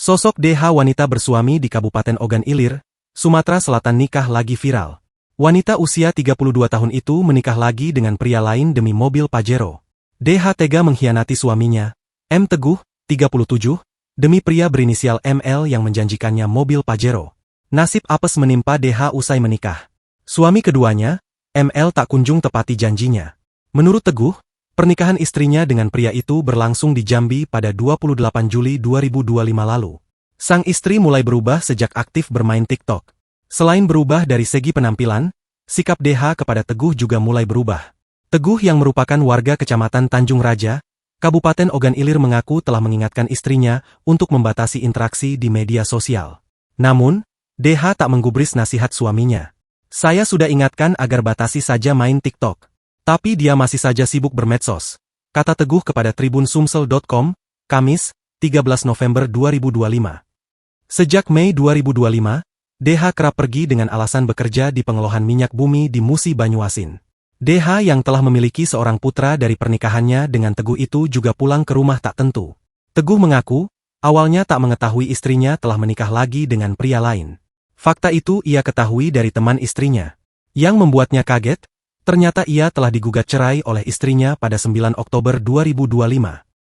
Sosok DH wanita bersuami di Kabupaten Ogan Ilir, Sumatera Selatan nikah lagi viral. Wanita usia 32 tahun itu menikah lagi dengan pria lain demi mobil Pajero. DH tega mengkhianati suaminya, M. Teguh, 37, demi pria berinisial ML yang menjanjikannya mobil Pajero. Nasib apes menimpa DH usai menikah. Suami keduanya, ML tak kunjung tepati janjinya. Menurut Teguh, pernikahan istrinya dengan pria itu berlangsung di Jambi pada 28 Juli 2025 lalu. Sang istri mulai berubah sejak aktif bermain TikTok. Selain berubah dari segi penampilan, sikap DH kepada Teguh juga mulai berubah. Teguh yang merupakan warga Kecamatan Tanjung Raja, Kabupaten Ogan Ilir mengaku telah mengingatkan istrinya untuk membatasi interaksi di media sosial. Namun, DH tak menggubris nasihat suaminya. Saya sudah ingatkan agar batasi saja main TikTok. Tapi dia masih saja sibuk bermedsos, kata Teguh kepada TribunSumsel.com, Kamis, 13 November 2025. Sejak Mei 2025, DH kerap pergi dengan alasan bekerja di pengolahan minyak bumi di Musi Banyuasin. DH yang telah memiliki seorang putra dari pernikahannya dengan Teguh itu juga pulang ke rumah tak tentu. Teguh mengaku, awalnya tak mengetahui istrinya telah menikah lagi dengan pria lain. Fakta itu ia ketahui dari teman istrinya. Yang membuatnya kaget, ternyata ia telah digugat cerai oleh istrinya pada 9 Oktober 2025.